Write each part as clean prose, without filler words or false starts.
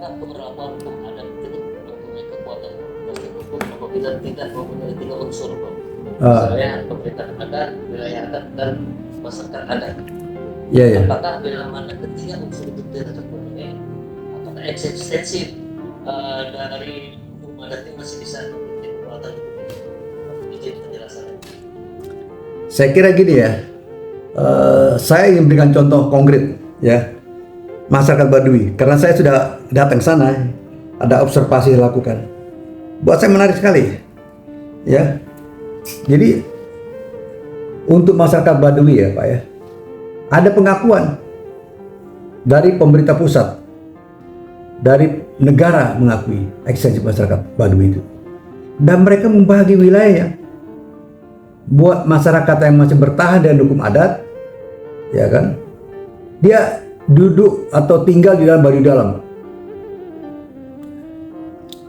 apakah pemberlakuan hukum adat itu mempunyai kekuatan hukum apabila tidak memenuhi 3 unsur, Bro? Misalnya pemerintah adat, wilayah adat, dan masyarakat adat. Apakah bila mana ketiga unsur itu tidak terpenuhi, apakah eksistensi dari hukum adat ini masih bisa memiliki kekuatan hukum? Izin penjelasannya. Saya kira gini ya, saya ingin berikan contoh konkret ya, masyarakat Baduy, karena saya sudah datang sana, ada observasi dilakukan. Buat saya menarik sekali ya. Jadi untuk masyarakat Baduy ya Pak ya, ada pengakuan dari pemerintah pusat, dari negara mengakui eksistensi masyarakat Baduy itu, dan mereka membagi wilayah buat masyarakat yang masih bertahan dengan hukum adat, ya kan? Dia duduk atau tinggal di dalam Baduy Dalam.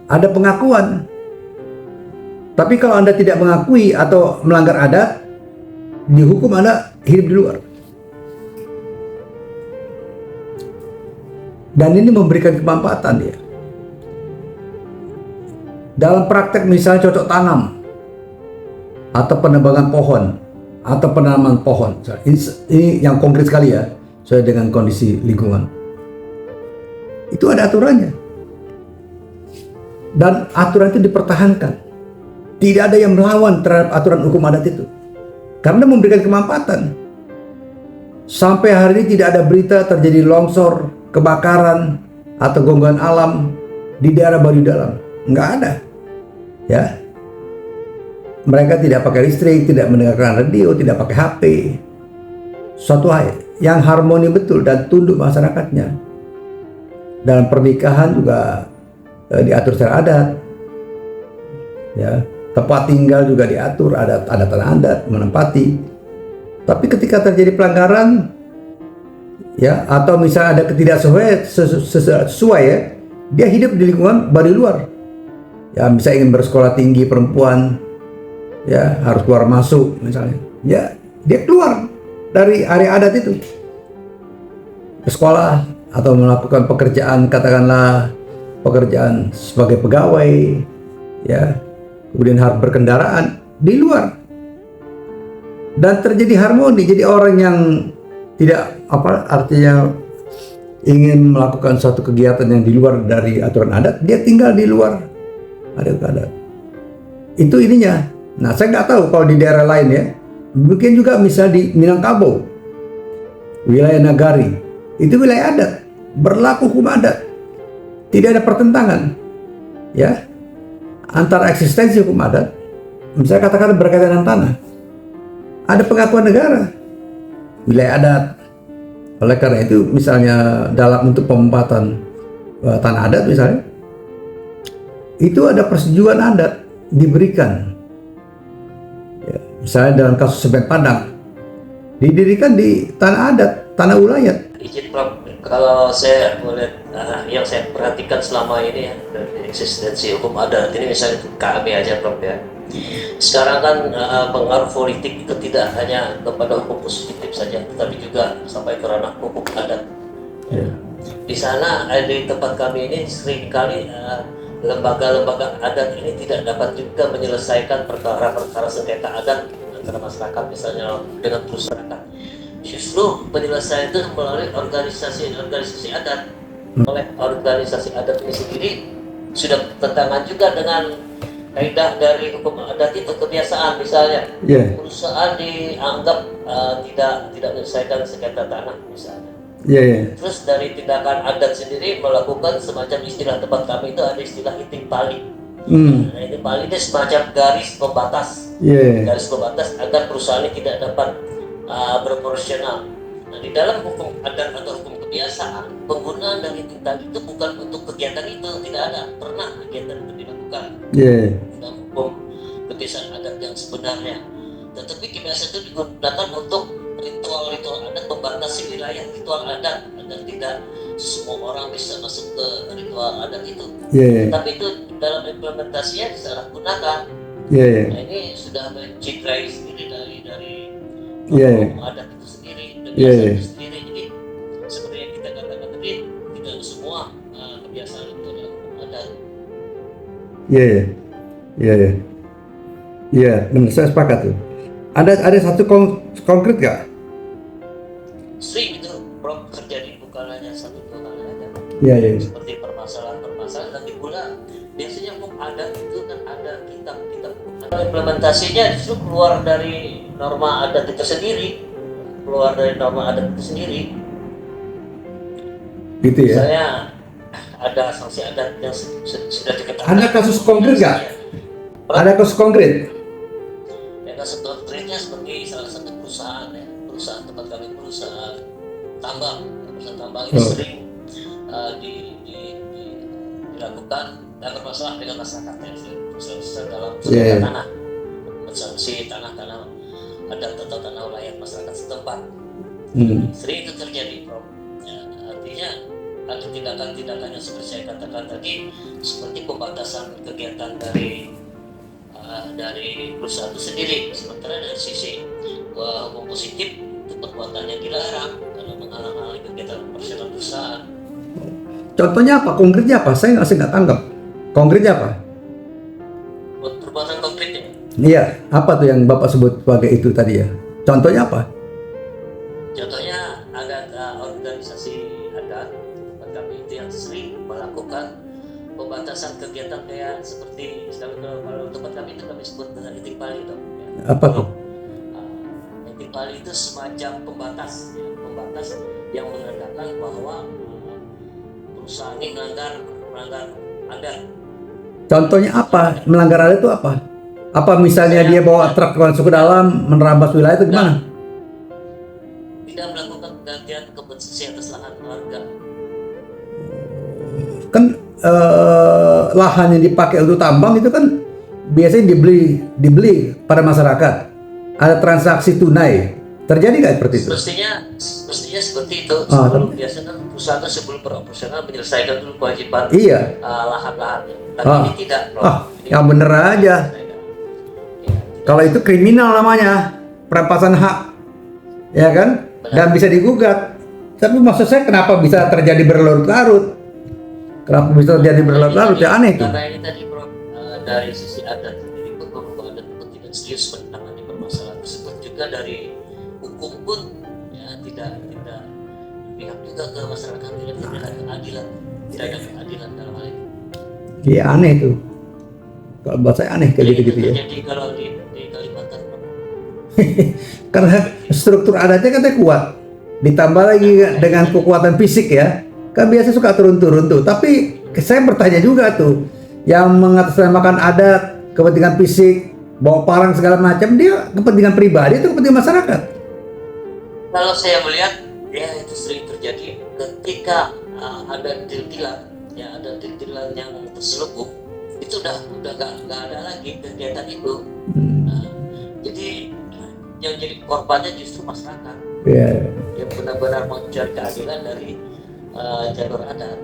Ada pengakuan. Tapi kalau Anda tidak mengakui atau melanggar adat, dihukum Anda hidup di luar. Dan ini memberikan kemanfaatan dia. Dalam praktek misalnya cocok tanam, atau penebangan pohon, atau penanaman pohon. Ini yang konkret sekali ya, sesuai dengan kondisi lingkungan. Itu ada aturannya. Dan aturan itu dipertahankan. Tidak ada yang melawan terhadap aturan hukum adat itu. Karena memberikan kemanfaatan. Sampai hari ini tidak ada berita terjadi longsor, kebakaran, atau gangguan alam di daerah Baduy Dalam. Nggak ada. Ya. Mereka tidak pakai listrik, tidak mendengarkan radio, tidak pakai HP. Suatu hal yang harmoni betul dan tunduk masyarakatnya. Dalam pernikahan juga diatur secara adat. Ya, tempat tinggal juga diatur, ada tanah adat menempati. Tapi ketika terjadi pelanggaran, ya, atau misalnya ada ketidaksesuai ya, dia hidup di lingkungan Baduy luar. Ya, misalnya ingin bersekolah tinggi perempuan, ya harus keluar masuk misalnya, ya dia keluar dari area adat itu ke sekolah atau melakukan pekerjaan, katakanlah pekerjaan sebagai pegawai, ya kemudian harus berkendaraan di luar, dan terjadi harmoni. Jadi orang yang tidak artinya ingin melakukan suatu kegiatan yang di luar dari aturan adat, dia tinggal di luar adat. Itu ininya. Nah, saya nggak tahu kalau di daerah lain ya. Mungkin juga misal di Minangkabau, wilayah Nagari, itu wilayah adat, berlaku hukum adat, tidak ada pertentangan, ya, antara eksistensi hukum adat, misalnya katakan berkaitan dengan tanah, ada pengakuan negara, wilayah adat. Oleh karena itu, misalnya dalam untuk pemempatan tanah adat misalnya, itu ada persetujuan adat diberikan. Misalnya dalam kasus Semen Padang, didirikan di tanah adat, tanah ulayat. Izin Prof, kalau saya melihat yang saya perhatikan selama ini ya, dari eksistensi hukum adat ini, misalnya kami aja Prof ya. Sekarang kan pengaruh politik itu tidak hanya kepada hukum positif saja, tetapi juga sampai ke ranah hukum adat. Yeah. Di sana di tempat kami ini seringkali lembaga-lembaga adat ini tidak dapat juga menyelesaikan perkara-perkara sengketa adat antara masyarakat, misalnya dengan perusahaan. Justru penyelesaian itu melalui organisasi adat. Oleh organisasi adat ini sendiri sudah bertentangan juga dengan kaidah dari hukum adat itu, kebiasaan misalnya. Perusahaan dianggap tidak menyelesaikan sengketa tanah misalnya. Terus dari tindakan adat sendiri melakukan semacam istilah, tempat kami itu ada istilah hiting pali. Nah, hiting pali itu semacam garis pembatas, garis pembatas agar perusahaan ini tidak dapat berproporsional. Nah, di dalam hukum adat atau hukum kebiasaan, penggunaan dari hiting tali itu bukan untuk kegiatan itu, tidak ada pernah kegiatan itu dilakukan dalam hukum kebiasaan adat yang sebenarnya. Tetapi kebiasaan itu digunakan untuk ritual-ritual adat, membatasi wilayah ritual adat agar tidak semua orang bisa masuk ke ritual adat itu. Tapi itu dalam implementasinya disalahgunakan. Nah, ini sudah mencederai sendiri dari hukum adat itu sendiri, kebiasaan itu sendiri. Jadi seperti yang kita katakan tadi, tidak semua kebiasaan itu adalah hukum adat. Iya, iya, iya, iya. Iya, benar, saya sepakat tuh. Ada satu konkret nggak? Sering itu Prof terjadi, bukan hanya satu dua kali aja. Iya, iya. Seperti permasalahan-permasalahan, nanti pula biasanya hukum adat itu kan ada kitab-kitab hukum adat. Implementasinya justru keluar dari norma adat itu sendiri, keluar dari norma adat itu sendiri. Gitu ya. Saya ada sanksi adat yang sudah diketahui. Ada kasus konkret nggak? Ada kasus konkret? Ya, kasus konkretnya seperti salah satu perusahaan ya, perusahaan tempat kami, perusahaan tambang ini sering dilakukan dan bermasalah dengan masyarakat ya, dalam tanah, sanksi tanah adat atau tanah wilayah masyarakat setempat. Sering itu terjadi, Prof. Ya, artinya ada tindakan-tindakan yang seperti saya katakan tadi, seperti pembatasan kegiatan dari perusahaan itu sendiri. Sementara dari sisi hukum positif itu perbuatan yang dilarang karena menghalang-halangi kegiatan operasional perusahaan. Contohnya apa? Konkretnya apa? Saya nggak tanggap. Konkretnya apa? Buat perbuatan konkretnya, Iya, apa tuh yang Bapak sebut sebagai itu tadi ya? Contohnya apa? contohnya ada organisasi adat tempat kami itu yang sering melakukan pembatasan kegiatan kayak seperti kalau tempat kami itu kami sebut dengan itikpali itu. Apa tuh? Itikpali itu semacam pembatas yang menandakan bahwa perusahaan ini melanggar adat. Contohnya apa? Melanggar adat itu apa? Apa misalnya dia bawa truk masuk ke dalam, menerabas wilayah itu gimana? Tidak melakukan penggantian kompensasi atas lahan warga. Kan lahan yang dipakai untuk tambang itu kan biasanya dibeli pada masyarakat. Ada transaksi tunai. Terjadi nggak seperti itu? Mestinya seperti itu. Biasanya perusahaan sebelum beroperasional menyelesaikan dulu kewajiban lahan-lahannya. Tapi ini tidak. Yang bener aja. Kalau itu kriminal namanya, perampasan hak, ya kan? Dan bisa digugat. Tapi maksud saya kenapa bisa terjadi berlarut-larut? Kenapa bisa terjadi berlarut-larut? Ya aneh itu. Karena ini tadi Bro, dari sisi adat sendiri pun bahwa adat pun tidak serius menangani permasalahan tersebut, juga dari hukum pun ya tidak pihak juga ke masyarakat, tidak ada keadilan dalam hal ini. Iya aneh itu. Kalau buat saya aneh kayak gitu ya. Jadi kalau di Kalimantan karena struktur adatnya katanya kuat, ditambah lagi dengan kekuatan fisik ya, kan biasa suka turun-turun tuh. Tapi saya bertanya juga tuh, yang mengatasnamakan adat, kepentingan fisik, bawa parang segala macam, dia kepentingan pribadi atau kepentingan masyarakat? Kalau saya melihat ya itu sering terjadi ketika ada deal-dealan yang terselubung, itu udah nggak ada lagi kegiatan itu. Jadi yang jadi korbannya justru masyarakat yang benar-benar mau mencari keadilan dari jalur adat.